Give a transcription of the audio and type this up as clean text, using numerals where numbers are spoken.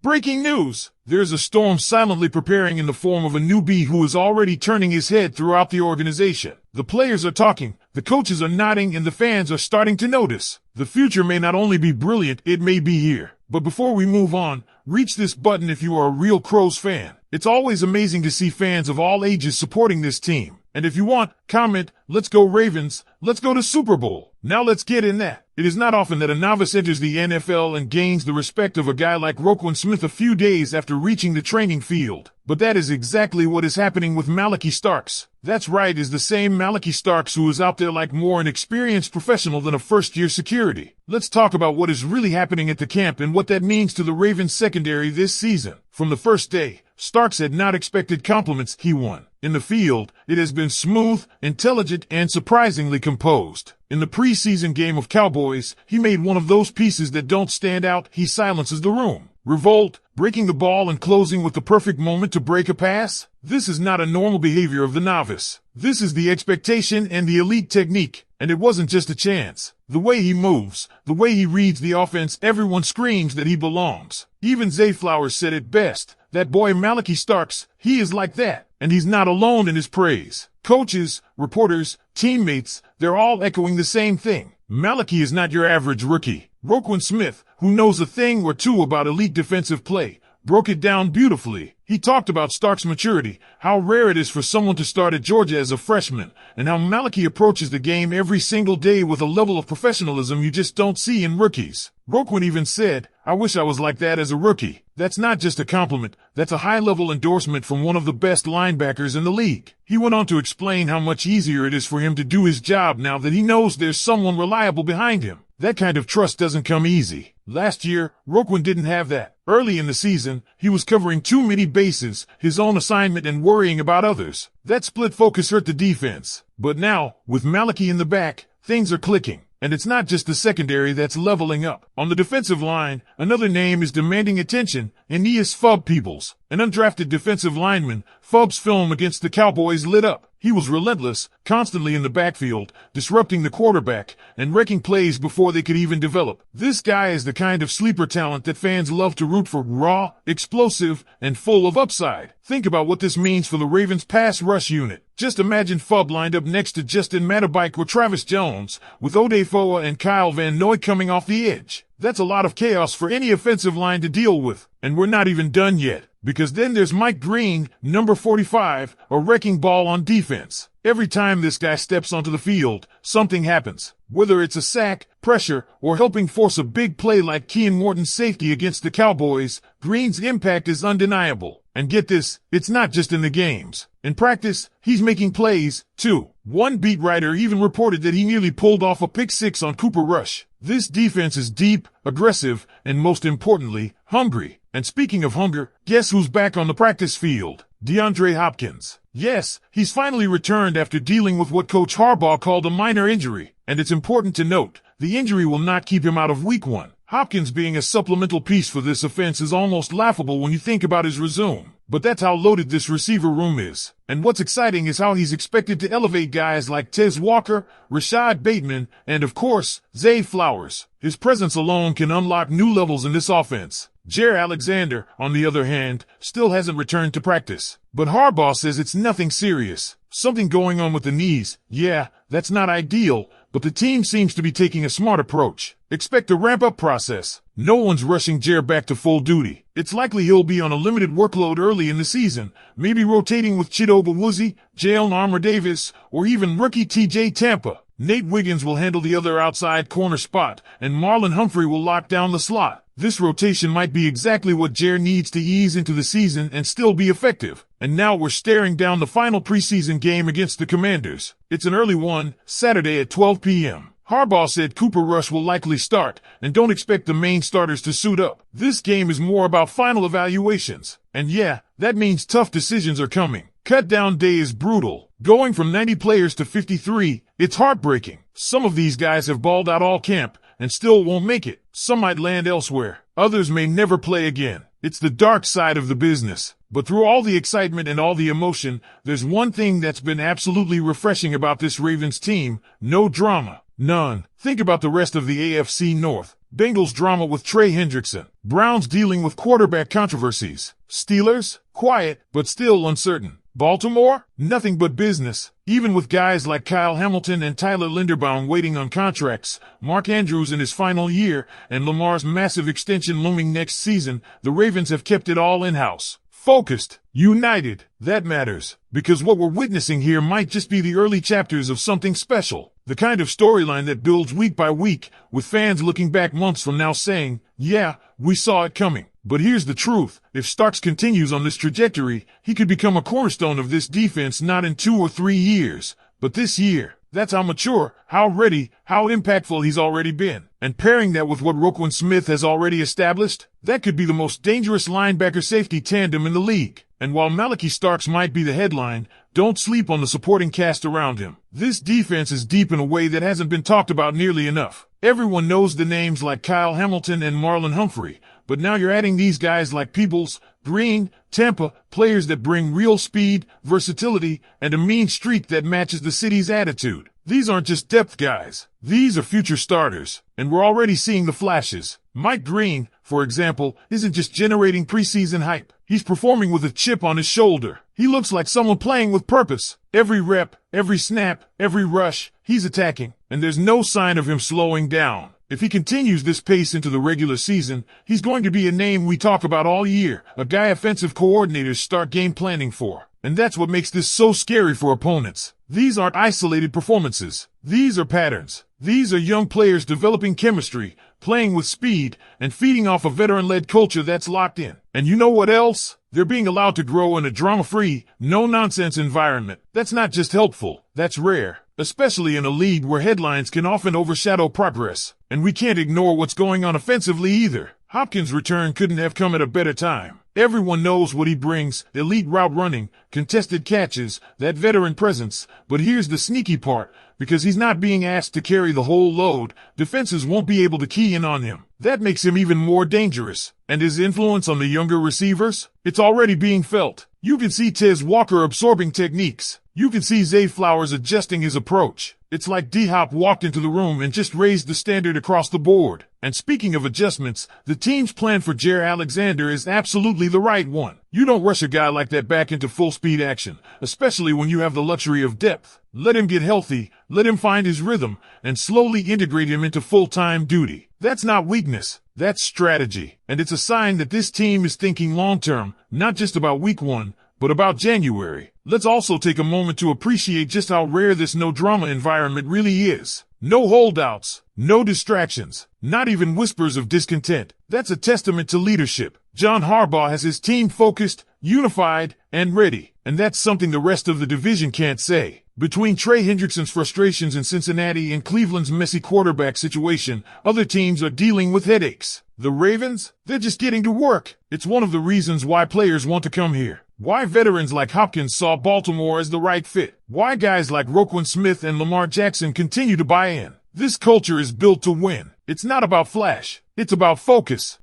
Breaking news! There's a storm silently preparing in the form of a newbie who is already turning his head throughout the organization. The players are talking, the coaches are nodding, and the fans are starting to notice. The future may not only be brilliant, it may be here. But before we move on, reach this button if you are a real Crows fan. It's always amazing to see fans of all ages supporting this team. And if you want, comment, "Let's go Ravens, let's go to Super Bowl." Now let's get in that. It is not often that a novice enters the NFL and gains the respect of a guy like Roquan Smith a few days after reaching the training field. But that is exactly what is happening with Malaki Starks. That's right, is the same Malaki Starks who is out there like more an experienced professional than a first-year security. Let's talk about what is really happening at the camp and what that means to the Ravens secondary this season. From the first day, Starks had not expected compliments he won. In the field, it has been smooth, intelligent, and surprisingly composed. In the preseason game of Cowboys, he made one of those pieces that don't stand out. He silences the room. Revolt, breaking the ball and closing with the perfect moment to break a pass. This is not a normal behavior of the novice. This is the expectation and the elite technique. And it wasn't just a chance. The way he moves, the way he reads the offense, everyone screams that he belongs. Even Zay Flowers said it best. That boy Malaki Starks, he is like that. And he's not alone in his praise. Coaches, reporters, teammates, they're all echoing the same thing. Malaki is not your average rookie. Roquan Smith, who knows a thing or two about elite defensive play, broke it down beautifully. He talked about Starks' maturity, how rare it is for someone to start at Georgia as a freshman, and how Malaki approaches the game every single day with a level of professionalism you just don't see in rookies. Roquan even said, "I wish I was like that as a rookie." That's not just a compliment, that's a high-level endorsement from one of the best linebackers in the league. He went on to explain how much easier it is for him to do his job now that he knows there's someone reliable behind him. That kind of trust doesn't come easy. Last year, Roquan didn't have that. Early in the season, he was covering too many bases, his own assignment, and worrying about others. That split focus hurt the defense. But now, with Malaki in the back, things are clicking. And it's not just the secondary that's leveling up. On the defensive line, another name is demanding attention, Aeneas Fub Peoples. An undrafted defensive lineman, Fub's film against the Cowboys lit up. He was relentless, constantly in the backfield, disrupting the quarterback, and wrecking plays before they could even develop. This guy is the kind of sleeper talent that fans love to root for, raw, explosive, and full of upside. Think about what this means for the Ravens' pass rush unit. Just imagine Fub lined up next to Justin Matabike or Travis Jones, with Odefoa and Kyle Van Noy coming off the edge. That's a lot of chaos for any offensive line to deal with. And we're not even done yet. Because then there's Mike Green, number 45, a wrecking ball on defense. Every time this guy steps onto the field, something happens. Whether it's a sack, pressure, or helping force a big play like Kean Morton's safety against the Cowboys, Green's impact is undeniable. And get this, it's not just in the games. In practice, he's making plays, too. One beat writer even reported that he nearly pulled off a pick six on Cooper Rush. This defense is deep, aggressive, and most importantly, hungry. And speaking of hunger, guess who's back on the practice field? DeAndre Hopkins. Yes, he's finally returned after dealing with what Coach Harbaugh called a minor injury. And it's important to note, the injury will not keep him out of week one. Hopkins being a supplemental piece for this offense is almost laughable when you think about his resume. But that's how loaded this receiver room is. And what's exciting is how he's expected to elevate guys like Tez Walker, Rashad Bateman, and of course, Zay Flowers. His presence alone can unlock new levels in this offense. Jair Alexander, on the other hand, still hasn't returned to practice. But Harbaugh says it's nothing serious. Something going on with the knees. Yeah, that's not ideal, but the team seems to be taking a smart approach. Expect a ramp-up process. No one's rushing Jair back to full duty. It's likely he'll be on a limited workload early in the season, maybe rotating with Chidobe Awuzie, Jalen Armour-Davis, or even rookie TJ Tampa. Nate Wiggins will handle the other outside corner spot, and Marlon Humphrey will lock down the slot. This rotation might be exactly what Jair needs to ease into the season and still be effective. And now we're staring down the final preseason game against the Commanders. It's an early one, Saturday at 12 p.m. Harbaugh said Cooper Rush will likely start, and don't expect the main starters to suit up. This game is more about final evaluations. And yeah, that means tough decisions are coming. Cut-down day is brutal. Going from 90 players to 53, it's heartbreaking. Some of these guys have balled out all camp and still won't make it. Some might land elsewhere. Others may never play again. It's the dark side of the business. But through all the excitement and all the emotion, there's one thing that's been absolutely refreshing about this Ravens team: no drama. None. Think about the rest of the AFC North. Bengals drama with Trey Hendrickson. Browns dealing with quarterback controversies. Steelers? Quiet, but still uncertain. Baltimore? Nothing but business. Even with guys like Kyle Hamilton and Tyler Linderbaum waiting on contracts, Mark Andrews in his final year, and Lamar's massive extension looming next season, the Ravens have kept it all in-house. Focused, united, that matters, because what we're witnessing here might just be the early chapters of something special. The kind of storyline that builds week by week, with fans looking back months from now saying, yeah, we saw it coming. But here's the truth. If Starks continues on this trajectory, he could become a cornerstone of this defense not in 2 or 3 years, but this year. That's how mature, how ready, how impactful he's already been. And pairing that with what Roquan Smith has already established, that could be the most dangerous linebacker-safety tandem in the league. And while Malaki Starks might be the headline, don't sleep on the supporting cast around him. This defense is deep in a way that hasn't been talked about nearly enough. Everyone knows the names like Kyle Hamilton and Marlon Humphrey, but now you're adding these guys like Peebles, Green, Tampa, players that bring real speed, versatility, and a mean streak that matches the city's attitude. These aren't just depth guys. These are future starters, and we're already seeing the flashes. Mike Green, for example, isn't just generating preseason hype. He's performing with a chip on his shoulder. He looks like someone playing with purpose. Every rep, every snap, every rush, he's attacking, and there's no sign of him slowing down. If he continues this pace into the regular season, he's going to be a name we talk about all year, a guy offensive coordinators start game planning for. And that's what makes this so scary for opponents. These aren't isolated performances. These are patterns. These are young players developing chemistry, playing with speed, and feeding off a veteran-led culture that's locked in. And you know what else? They're being allowed to grow in a drama-free, no-nonsense environment. That's not just helpful, that's rare, especially in a league where headlines can often overshadow progress. And we can't ignore what's going on offensively either. Hopkins' return couldn't have come at a better time. Everyone knows what he brings, elite route running, contested catches, that veteran presence. But here's the sneaky part. Because he's not being asked to carry the whole load, defenses won't be able to key in on him. That makes him even more dangerous. And his influence on the younger receivers? It's already being felt. You can see Tez Walker absorbing techniques. You can see Zay Flowers adjusting his approach. It's like D-Hop walked into the room and just raised the standard across the board. And speaking of adjustments, the team's plan for Jair Alexander is absolutely the right one. You don't rush a guy like that back into full-speed action, especially when you have the luxury of depth. Let him get healthy, let him find his rhythm, and slowly integrate him into full-time duty. That's not weakness, that's strategy. And it's a sign that this team is thinking long-term, not just about week 1, but about January. Let's also take a moment to appreciate just how rare this no-drama environment really is. No holdouts, no distractions, not even whispers of discontent. That's a testament to leadership. John Harbaugh has his team focused, unified, and ready. And that's something the rest of the division can't say. Between Trey Hendrickson's frustrations in Cincinnati and Cleveland's messy quarterback situation, other teams are dealing with headaches. The Ravens? They're just getting to work. It's one of the reasons why players want to come here. Why veterans like Hopkins saw Baltimore as the right fit. Why guys like Roquan Smith and Lamar Jackson continue to buy in. This culture is built to win. It's not about flash. It's about focus.